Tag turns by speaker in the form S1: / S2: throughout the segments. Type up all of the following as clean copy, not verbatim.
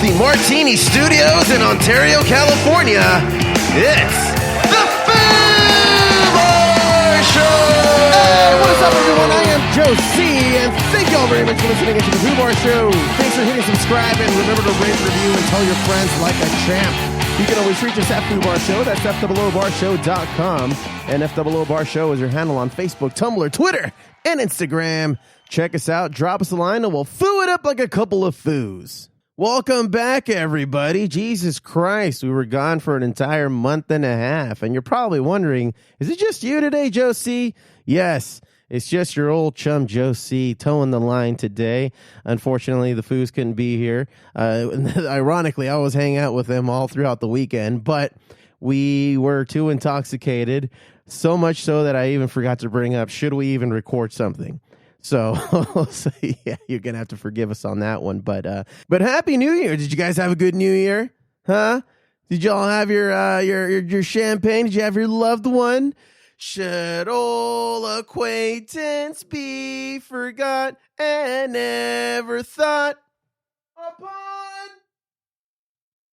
S1: the Martini Studios in Ontario, California, it's the Foo Show!
S2: Hey, what's up, everyone? I am Joe C, and thank you all very much for listening to the Foo Show. Thanks for hitting subscribe, and remember to rate, review, and tell your friends like a champ. You can always reach us at Foo Show. That's FOOBarshow.com. And FOO Show is your handle on Facebook, Tumblr, Twitter, and Instagram. Check us out, drop us a line, and we'll foo it up like a couple of foos. Welcome back, everybody. Jesus Christ, we were gone for an entire month and a half, and you're probably wondering, is it just you today, Joe C? Yes, it's just your old chum, Joe C, towing the line today. Unfortunately, the foos couldn't be here. Ironically, I was hanging out with them all throughout the weekend, but we were too intoxicated, so much so that I even forgot to bring up, should we even record something? So yeah, you're going to have to forgive us on that one. But Happy New Year. Did you guys have a good New Year? Huh? Did y'all have your champagne? Did you have your loved one? Should old acquaintance be forgot and never thought upon?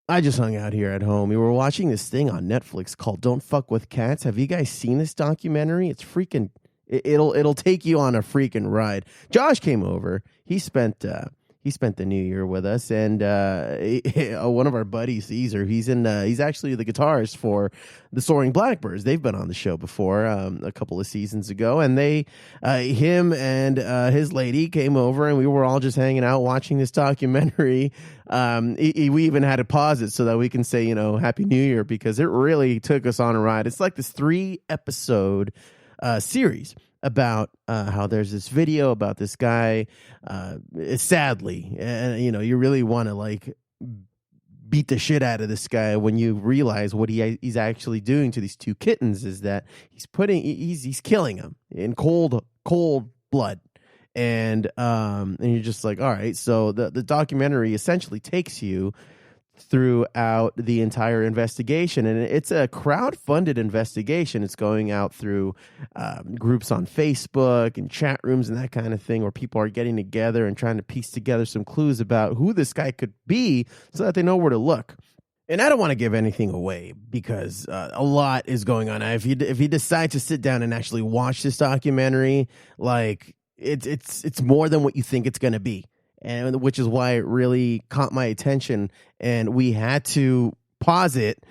S2: I just hung out here at home. We were watching this thing on Netflix called Don't Fuck with Cats. Have you guys seen this documentary? It's freaking... It'll take you on a freaking ride. Josh came over. He spent the New Year with us, and one of our buddies, Caesar, he's actually the guitarist for the Soaring Blackbirds. They've been on the show before a couple of seasons ago, and him and his lady came over, and we were all just hanging out watching this documentary. We even had to pause it so that we can say, Happy New Year, because it really took us on a ride. It's like this 3-episode series about how there's this video about this guy, sadly, and you really want to beat the shit out of this guy when you realize what he's actually doing to these two kittens is that he's killing them in cold blood. And you're just like, all right, so the documentary essentially takes you throughout the entire investigation, and it's a crowd-funded investigation. It's going out through groups on Facebook and chat rooms and that kind of thing, where people are getting together and trying to piece together some clues about who this guy could be so that they know where to look. And I don't want to give anything away because a lot is going on. If you decide to sit down and actually watch this documentary, it's more than what you think it's going to be. And which is why it really caught my attention, and we had to pause it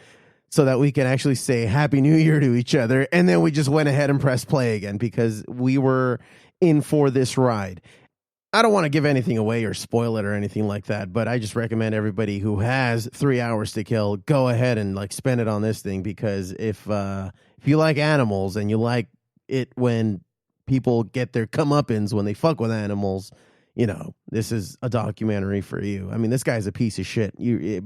S2: so that we can actually say Happy New Year to each other, and then we just went ahead and pressed play again because we were in for this ride. I don't want to give anything away or spoil it or anything like that, but I just recommend everybody who has 3 hours to kill, go ahead and spend it on this thing, because if you like animals and you like it when people get their comeuppance when they fuck with animals, this is a documentary for you. I mean, this guy's a piece of shit.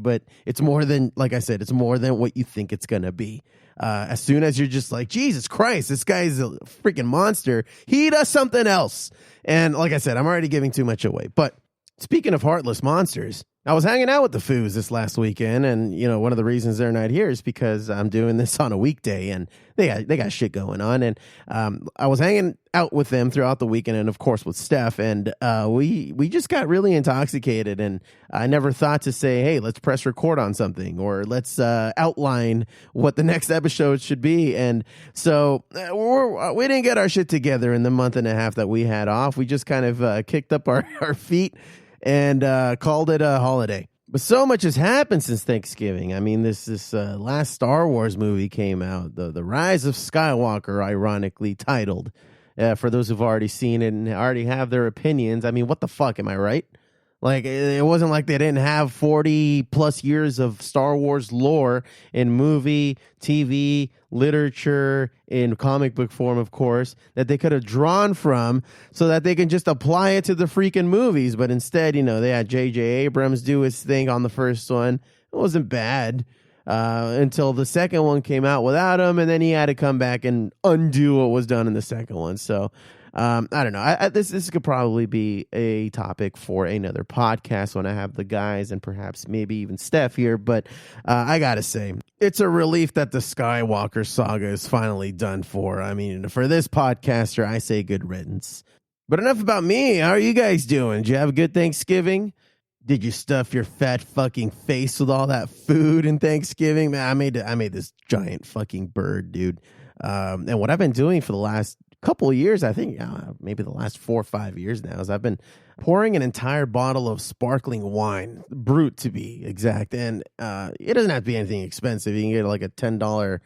S2: But it's more than, like I said, it's more than what you think it's going to be. As soon as you're just like, Jesus Christ, this guy's a freaking monster, he does something else. And like I said, I'm already giving too much away. But speaking of heartless monsters, I was hanging out with the Foos this last weekend, and one of the reasons they're not here is because I'm doing this on a weekday, and they got shit going on. And I was hanging out with them throughout the weekend, and of course with Steph, and we just got really intoxicated. And I never thought to say, hey, let's press record on something, or let's outline what the next episode should be. And so we didn't get our shit together in the month and a half that we had off. We just kind of kicked up our feet and called it a holiday. But so much has happened since Thanksgiving. I mean, this last Star Wars movie came out, the Rise of Skywalker, ironically titled. For those who've already seen it and already have their opinions, I mean, what the fuck, am I right? It wasn't like they didn't have 40 plus years of Star Wars lore in movie, TV, literature, in comic book form, of course, that they could have drawn from so that they can just apply it to the freaking movies. But instead, they had J.J. Abrams do his thing on the first one. It wasn't bad until the second one came out without him, and then he had to come back and undo what was done in the second one. So I don't know. This could probably be a topic for another podcast when I have the guys and perhaps maybe even Steph here. But I got to say, it's a relief that the Skywalker saga is finally done for. I mean, for this podcaster, I say good riddance. But enough about me. How are you guys doing? Did you have a good Thanksgiving? Did you stuff your fat fucking face with all that food in Thanksgiving? Man, I made this giant fucking bird, dude. And what I've been doing for the last couple of years, I think maybe the last 4 or 5 years now, is I've been pouring an entire bottle of sparkling wine, Brut to be exact. And it doesn't have to be anything expensive. You can get like a $10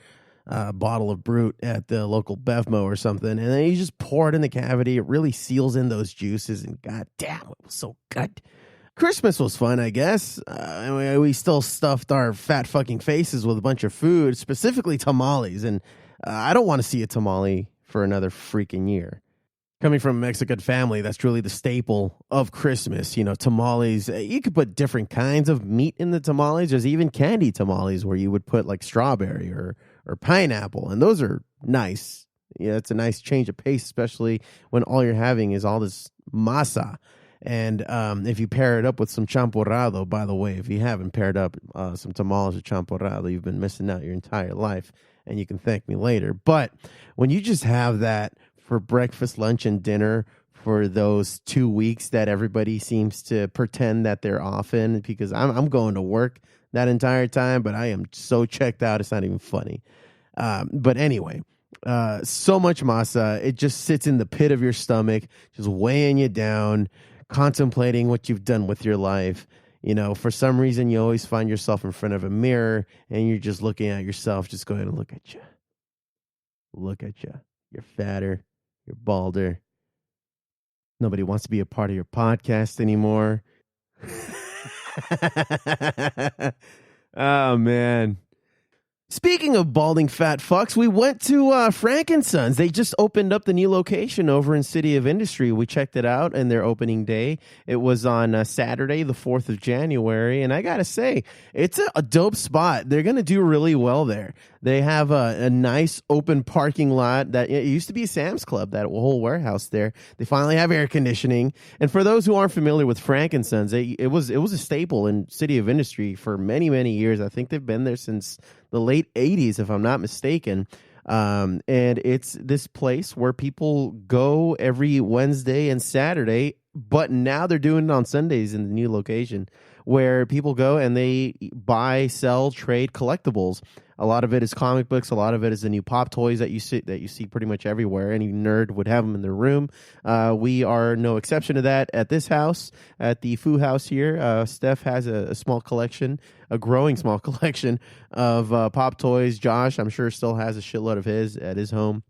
S2: bottle of Brut at the local Bevmo or something, and then you just pour it in the cavity. It really seals in those juices, and god damn, it was so good. Christmas was fun, I guess. We still stuffed our fat fucking faces with a bunch of food, specifically tamales, and I don't want to see a tamale for another freaking year. Coming from a Mexican family, that's truly the staple of Christmas. You know, tamales, you could put different kinds of meat in the tamales. There's even candy tamales where you would put like strawberry or pineapple, and those are nice. Yeah, it's a nice change of pace, especially when all you're having is all this masa. And if you pair it up with some champurrado, by the way, if you haven't paired up some tamales with champurrado, you've been missing out your entire life, and you can thank me later. But when you just have that for breakfast, lunch, and dinner for those 2 weeks that everybody seems to pretend that they're off in, because I'm going to work that entire time, but I am so checked out, it's not even funny. But anyway, so much masa, it just sits in the pit of your stomach, just weighing you down, contemplating what you've done with your life. You know, for some reason, you always find yourself in front of a mirror and you're just looking at yourself, just going to look at you. Look at you. You're fatter. You're balder. Nobody wants to be a part of your podcast anymore. Oh, man. Speaking of balding fat fucks, we went to Frankensons. They just opened up the new location over in City of Industry. We checked it out in their opening day. It was on Saturday, the 4th of January. And I got to say, it's a dope spot. They're going to do really well there. They have a nice open parking lot that it used to be a Sam's Club, that whole warehouse there. They finally have air conditioning. And for those who aren't familiar with Frankensons, it was a staple in City of Industry for many, many years. I think they've been there since the late 80s, if I'm not mistaken. And it's this place where people go every Wednesday and Saturday, but now they're doing it on Sundays in the new location, where people go and they buy, sell, trade collectibles. A lot of it is comic books. A lot of it is the new pop toys that you see pretty much everywhere. Any nerd would have them in their room. We are no exception to that at this house, at the Foo House here. Steph has a small collection, a growing small collection of pop toys. Josh, I'm sure, still has a shitload of his at his home.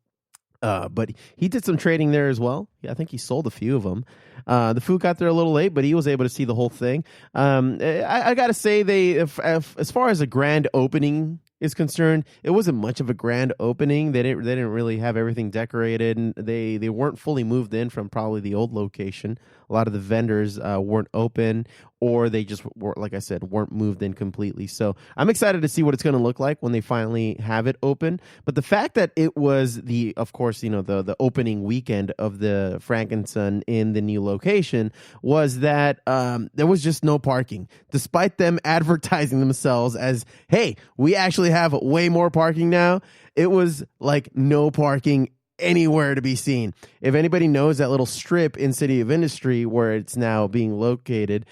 S2: But he did some trading there as well. Yeah, I think he sold a few of them. The food got there a little late, but he was able to see the whole thing. I got to say, as far as a grand opening is concerned, it wasn't much of a grand opening. They didn't really have everything decorated, and they weren't fully moved in from probably the old location. A lot of the vendors weren't open, or they just were, like I said, weren't moved in completely. So I'm excited to see what it's going to look like when they finally have it open. But the fact that it was the opening weekend of the Frankenson in the new location was that there was just no parking, despite them advertising themselves as, hey, we actually have way more parking now. It was like no parking anywhere to be seen. If anybody knows that little strip in City of Industry where it's now being located,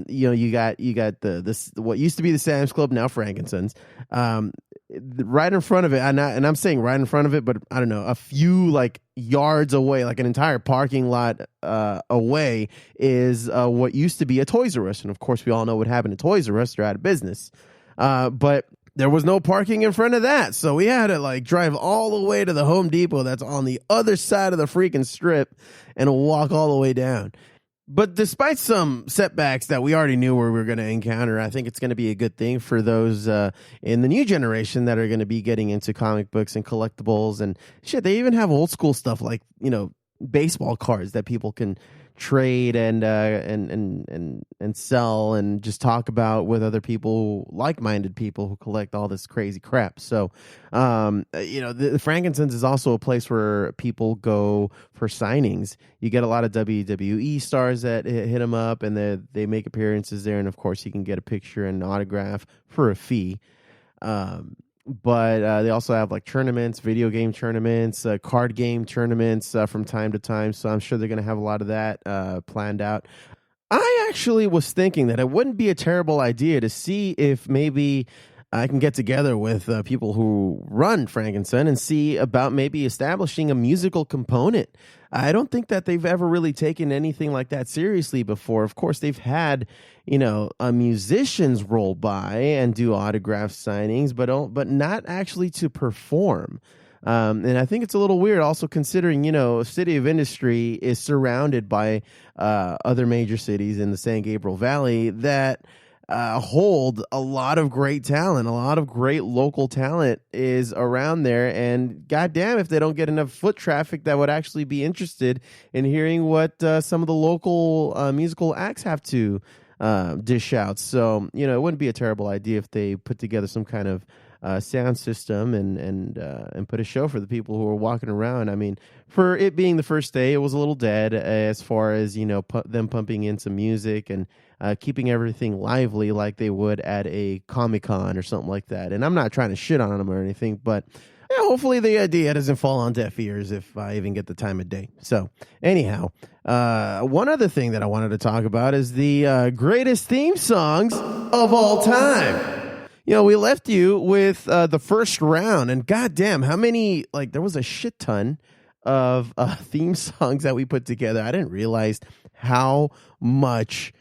S2: you got this what used to be the Sam's Club, now Frankensons, right in front of it, and I'm saying right in front of it, but I don't know, a few like yards away, like an entire parking lot away, is what used to be a Toys R Us, and of course we all know what happened to Toys R Us. They're out of business, but there was no parking in front of that. So we had to like drive all the way to the Home Depot that's on the other side of the freaking strip and walk all the way down. But despite some setbacks that we already knew we were going to encounter, I think it's going to be a good thing for those in the new generation that are going to be getting into comic books and collectibles and shit. They even have old school stuff like, baseball cards that people can trade and sell and just talk about with other people, like-minded people who collect all this crazy crap. So, the Frankensons is also a place where people go for signings. You get a lot of WWE stars that hit them up, and they make appearances there. And of course, you can get a picture and an autograph for a fee. But they also have like tournaments, video game tournaments, card game tournaments from time to time. So I'm sure they're going to have a lot of that planned out. I actually was thinking that it wouldn't be a terrible idea to see if maybe I can get together with people who run Frankenstein and see about maybe establishing a musical component. I don't think that they've ever really taken anything like that seriously before. Of course, they've had, musicians roll by and do autograph signings, but not actually to perform. And I think it's a little weird also considering, City of Industry is surrounded by other major cities in the San Gabriel Valley that hold a lot of great talent. A lot of great local talent is around there. And goddamn, if they don't get enough foot traffic that would actually be interested in hearing what some of the local musical acts have to dish out. So, it wouldn't be a terrible idea if they put together some kind of sound system and put a show for the people who are walking around. I mean, for it being the first day, it was a little dead as far as them pumping in some music and keeping everything lively like they would at a Comic-Con or something like that. And I'm not trying to shit on them or anything, but hopefully the idea doesn't fall on deaf ears if I even get the time of day. So anyhow, one other thing that I wanted to talk about is the greatest theme songs of all time. We left you with the first round, and goddamn, how many, there was a shit ton of theme songs that we put together. I didn't realize how much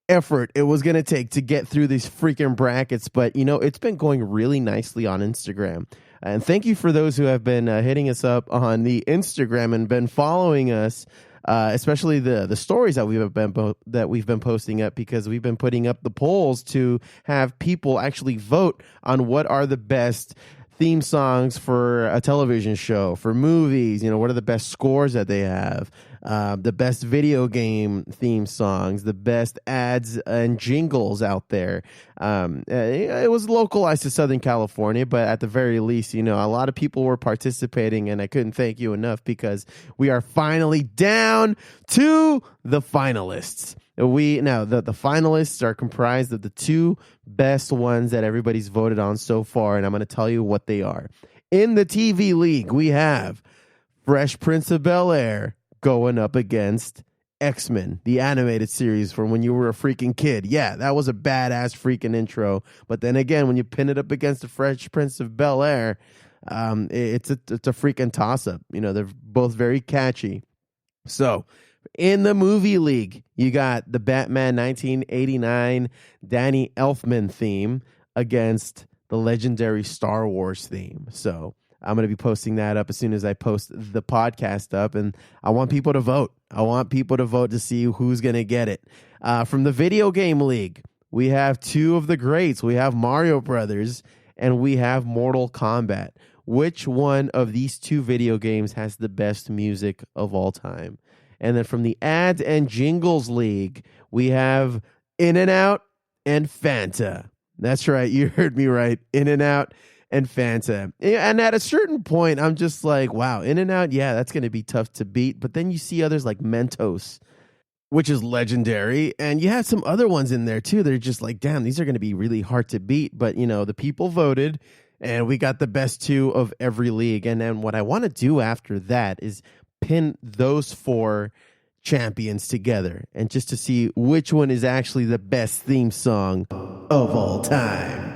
S2: effort it was going to take to get through these freaking brackets, but, it's been going really nicely on Instagram. And thank you for those who have been hitting us up on the Instagram and been following us. Especially the stories that we've been posting up, because we've been putting up the polls to have people actually vote on what are the best theme songs for a television show, for movies. What are the best scores that they have, the best video game theme songs, the best ads and jingles out there. It was localized to Southern California, but at the very least, a lot of people were participating, and I couldn't thank you enough because we are finally down to the finalists. The finalists are comprised of the two best ones that everybody's voted on so far, and I'm going to tell you what they are. In the TV league, we have Fresh Prince of Bel-Air going up against X-Men, the animated series from when you were a freaking kid. Yeah, that was a badass freaking intro. But then again, when you pin it up against the Fresh Prince of Bel-Air, it's a freaking toss-up. They're both very catchy. So, in the movie league, you got the Batman 1989 Danny Elfman theme against the legendary Star Wars theme. So I'm going to be posting that up as soon as I post the podcast up, and I want people to vote. I want people to vote to see who's going to get it. From the video game league, we have two of the greats. We have Mario Brothers and we have Mortal Kombat. Which one of these two video games has the best music of all time? And then from the ads and jingles league, we have In-N-Out and Fanta. That's right. You heard me right. In-N-Out and Fanta. And at a certain point, I'm just like, wow, In-N-Out, yeah, that's going to be tough to beat. But then you see others like Mentos, which is legendary. And you have some other ones in there too. They're just like, damn, these are going to be really hard to beat. But, the people voted and we got the best two of every league. And then what I want to do after that is pin those four champions together and just to see which one is actually the best theme song of all time.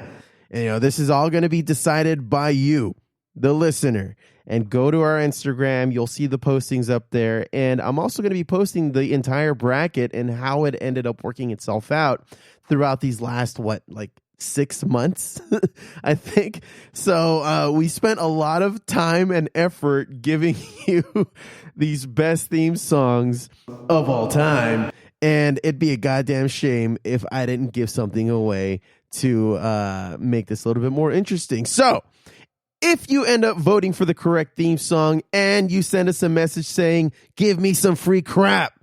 S2: And, this is all going to be decided by you, the listener. And go to our Instagram. You'll see the postings up there. And I'm also going to be posting the entire bracket and how it ended up working itself out throughout these last, 6 months, I think. So we spent a lot of time and effort giving you these best theme songs of all time. And it'd be a goddamn shame if I didn't give something away to make this a little bit more interesting. So if you end up voting for the correct theme song and you send us a message saying, give me some free crap,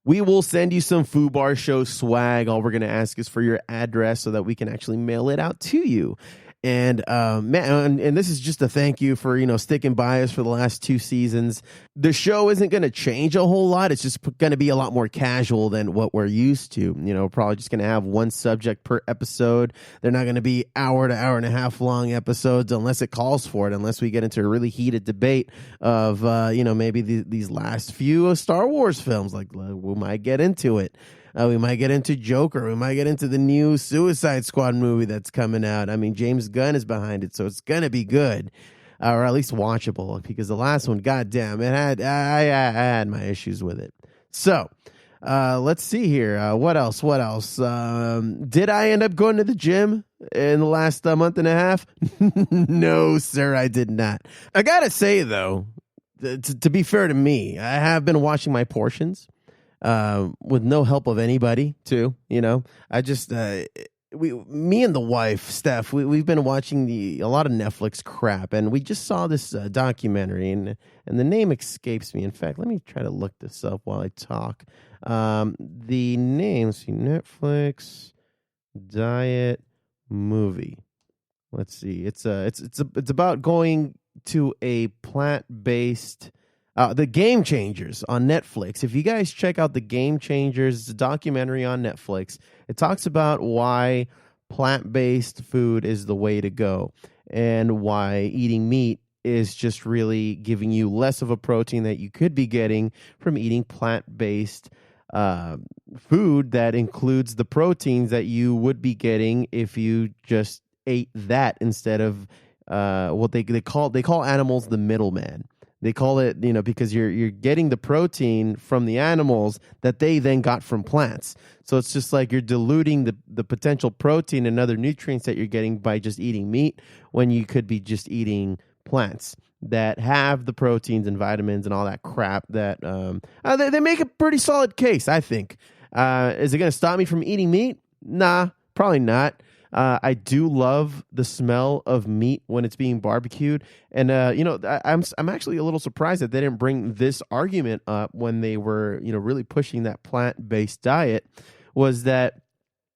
S2: we will send you some Foo Bar Show swag. All we're going to ask is for your address so that we can actually mail it out to you. And and this is just a thank you for, sticking by us for the last 2 seasons. The show isn't going to change a whole lot. It's just going to be a lot more casual than what we're used to. We're probably just going to have one subject per episode. They're not going to be hour to hour and a half long episodes unless it calls for it, unless we get into a really heated debate of, maybe these last few Star Wars films. We might get into it. We might get into Joker. We might get into the new Suicide Squad movie that's coming out. I mean, James Gunn is behind it, so it's gonna be good, or at least watchable. Because the last one, goddamn, I had my issues with it. So. Let's see here. What else? Did I end up going to the gym in the last month and a half? No, sir, I did not. I gotta say, though, to be fair to me, I have been watching my portions with no help of anybody, too. You know, I just... me and the wife, Steph, we've been watching a lot of Netflix crap, and we just saw this documentary, and the name escapes me. In fact, let me try to look this up while I talk. The name, see, Netflix diet movie. Let's see. It's about going to a plant-based. The Game Changers on Netflix. If you guys check out The Game Changers, it's a documentary on Netflix. It talks about why plant-based food is the way to go and why eating meat is just really giving you less of a protein that you could be getting from eating plant-based food that includes the proteins that you would be getting if you just ate that instead of what they call animals the middleman. They call it, because you're getting the protein from the animals that they then got from plants. So it's just like you're diluting the potential protein and other nutrients that you're getting by just eating meat when you could be just eating plants that have the proteins and vitamins and all that crap that they make a pretty solid case, I think. Is it going to stop me from eating meat? Nah, probably not. I do love the smell of meat when it's being barbecued. And, I'm actually a little surprised that they didn't bring this argument up when they were, really pushing that plant-based diet, was that,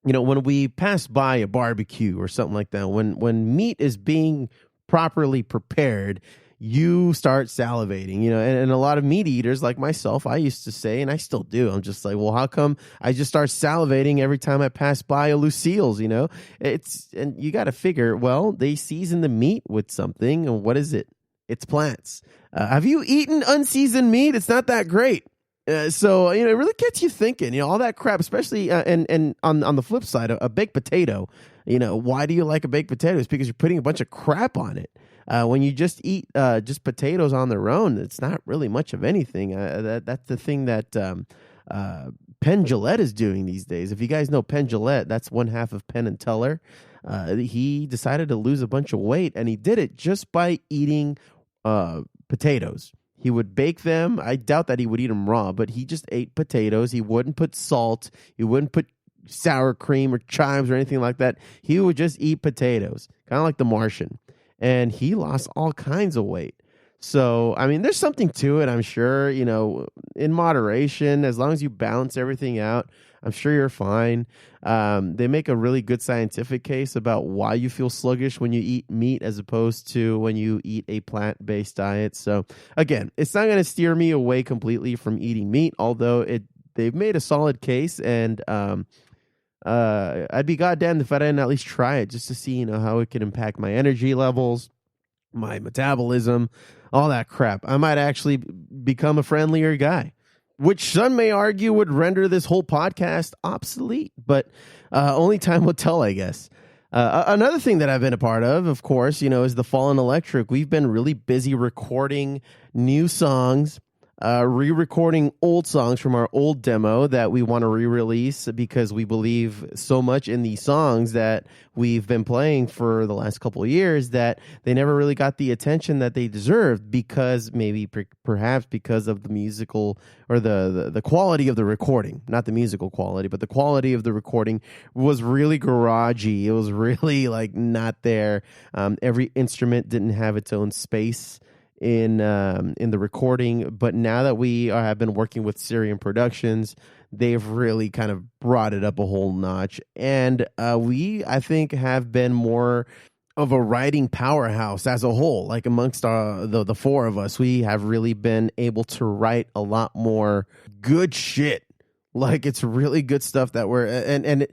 S2: when we pass by a barbecue or something like that, when meat is being properly prepared, you start salivating, and a lot of meat eaters like myself, I used to say, and I still do, I'm just like, well, how come I just start salivating every time I pass by a Lucille's, and you got to figure, well, they season the meat with something, and what is it? It's plants. Have you eaten unseasoned meat? It's not that great. So, it really gets you thinking, all that crap, especially, and on the flip side, a baked potato, why do you like a baked potato? It's because you're putting a bunch of crap on it. When you just eat just potatoes on their own, it's not really much of anything. That's the thing that Penn Jillette is doing these days. If you guys know Penn Jillette, that's one half of Penn and Teller. He decided to lose a bunch of weight, and he did it just by eating potatoes. He would bake them. I doubt that he would eat them raw, but he just ate potatoes. He wouldn't put salt. He wouldn't put sour cream or chives or anything like that. He would just eat potatoes, kind of like the Martian. And he lost all kinds of weight. So, I mean, there's something to it, I'm sure, in moderation, as long as you balance everything out, I'm sure you're fine. They make a really good scientific case about why you feel sluggish when you eat meat as opposed to when you eat a plant-based diet. So, again, it's not going to steer me away completely from eating meat, although they've made a solid case, and I'd be goddamned if I didn't at least try it just to see, how it can impact my energy levels, my metabolism, all that crap. I might actually become a friendlier guy, which some may argue would render this whole podcast obsolete, but only time will tell, I guess. Another thing that I've been a part of course, is the Fallen Electric. We've been really busy recording new songs, re-recording old songs from our old demo that we want to re-release because we believe so much in these songs that we've been playing for the last couple of years that they never really got the attention that they deserved because perhaps because of the musical or the quality of the recording, not the musical quality, but the quality of the recording was really garagey. It was really not there. Every instrument didn't have its own space in the recording, but now that we have been working with Syrian Productions, they've really kind of brought it up a whole notch, and I think have been more of a writing powerhouse as a whole. Amongst the four of us, we have really been able to write a lot more good shit. It's really good stuff that we're and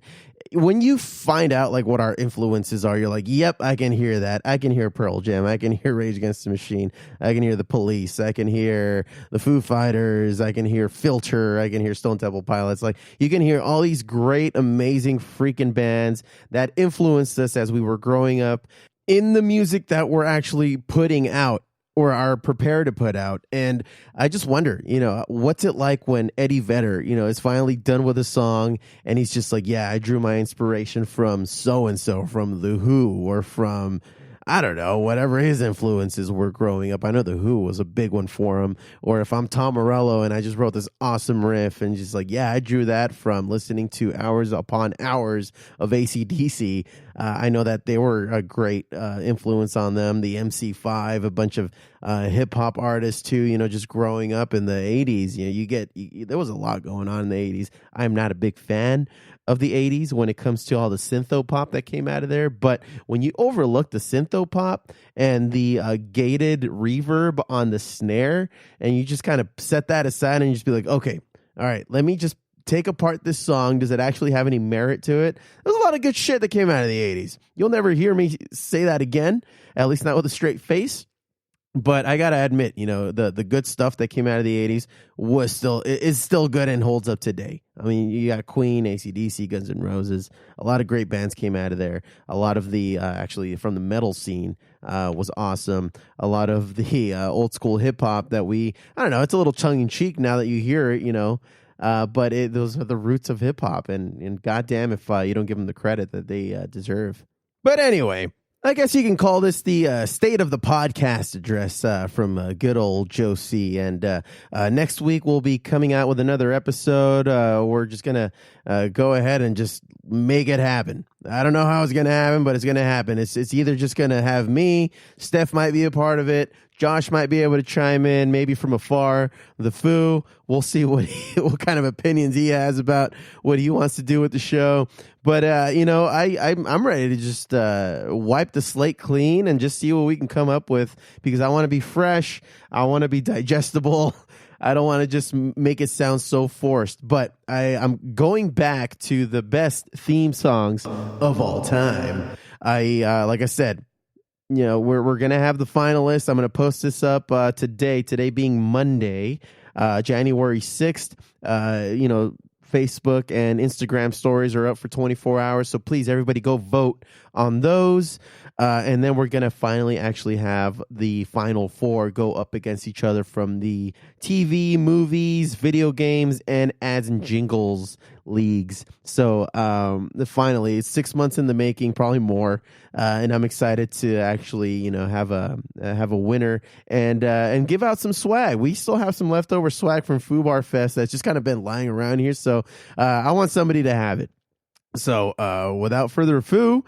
S2: when you find out like what our influences are, you're like, yep, I can hear that. I can hear Pearl Jam. I can hear Rage Against the Machine. I can hear the Police. I can hear the Foo Fighters. I can hear Filter. I can hear Stone Temple Pilots. Like, you can hear all these great, amazing freaking bands that influenced us as we were growing up in the music that we're actually putting out or are prepared to put out. And I just wonder, what's it like when Eddie Vedder, is finally done with a song and he's just like, yeah, I drew my inspiration from so-and-so, from The Who, or from, I don't know, whatever his influences were growing up. I know The Who was a big one for him. Or if I'm Tom Morello and I just wrote this awesome riff and just like, yeah, I drew that from listening to hours upon hours of AC/DC. I know that they were a great influence on them. The MC5, a bunch of hip hop artists too, just growing up in the 80s. There was a lot going on in the 80s. I'm not a big fan of the 80s when it comes to all the syntho pop that came out of there. But when you overlook the syntho pop and the gated reverb on the snare, and you just kind of set that aside and you just be like, okay, all right, let me just take apart this song. Does it actually have any merit to it? There's a lot of good shit that came out of the 80s. You'll never hear me say that again, at least not with a straight face. But I gotta admit, the good stuff that came out of the 80s is still good and holds up today. I mean, you got Queen, AC/DC, Guns N' Roses. A lot of great bands came out of there. A lot of the actually from the metal scene was awesome. A lot of the old school hip hop that I don't know, it's a little tongue in cheek now that you hear it, but those are the roots of hip hop, and goddamn if you don't give them the credit that they deserve. But anyway, I guess you can call this the state of the podcast address from good old Joe C. And next week we'll be coming out with another episode. We're just going to go ahead and just make it happen. I don't know how it's going to happen, but it's going to happen. It's either just going to have me, Steph might be a part of it, Josh might be able to chime in, maybe from afar. The Foo, we'll see what kind of opinions he has about what he wants to do with the show. But I'm ready to just wipe the slate clean and just see what we can come up with, because I want to be fresh. I want to be digestible. I don't want to just make it sound so forced. But I'm going back to the best theme songs of all time. Like I said, we're going to have the finalists. I'm going to post this up today being Monday, January 6th. Facebook and Instagram stories are up for 24 hours. So please, everybody go vote on those. And then we're going to finally actually have the final four go up against each other from the TV, movies, video games, and ads and jingles leagues. So finally, it's 6 months in the making, probably more. And I'm excited to actually, have a winner and give out some swag. We still have some leftover swag from Fubar Fest that's just kind of been lying around here. So I want somebody to have it. So without further ado,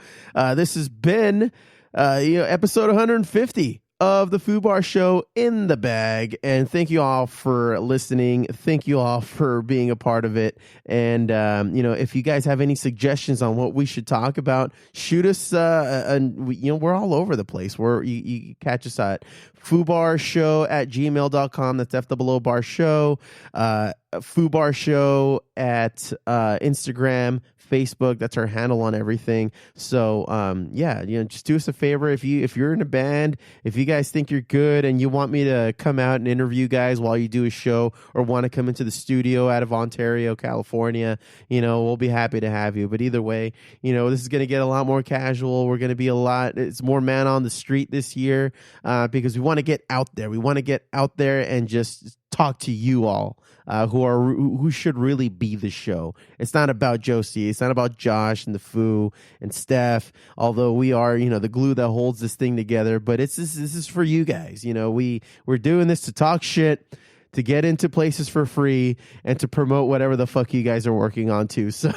S2: this has been episode 150 of the Fubar Show in the bag. And thank you all for listening. Thank you all for being a part of it. And, if you guys have any suggestions on what we should talk about, shoot us. We're all over the place. You catch us at fubarshow@gmail.com. That's FOOBAR Show. Fubar Show at Instagram, Facebook. That's our handle on everything. So just do us a favor. If you're in a band, if you guys think you're good and you want me to come out and interview guys while you do a show, or want to come into the studio out of Ontario, California, we'll be happy to have you. But either way, this is going to get a lot more casual. We're going to be it's more man on the street this year, because we want to get out there. We want to get out there and just talk to you all, who should really be the show. It's not about Josie. It's not about Josh and the Foo and Steph, although we are, the glue that holds this thing together. But this is for you guys. We're doing this to talk shit, to get into places for free, and to promote whatever the fuck you guys are working on too. So,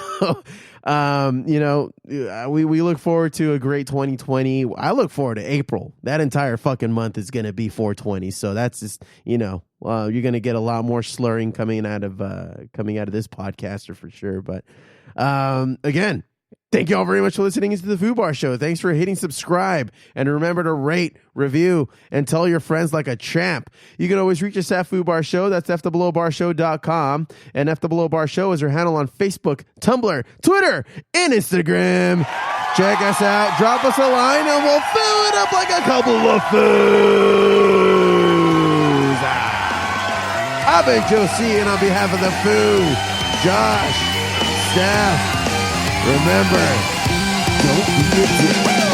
S2: we look forward to a great 2020. I look forward to April. That entire fucking month is going to be 420. So that's just, you're going to get a lot more slurring coming out of this podcaster for sure. But, again, Thank you all very much for listening to the Foo Bar Show. Thanks for hitting subscribe. And remember to rate, review, and tell your friends like a champ. You can always reach us at Foo Bar Show. That's fthebelowbarshow.com. And F the Below Bar Show is our handle on Facebook, Tumblr, Twitter, and Instagram. Check us out. Drop us a line and we'll fill it up like a couple of foos. I've been Josie, and on behalf of the Foo, Josh, Steph, remember, don't be a dick.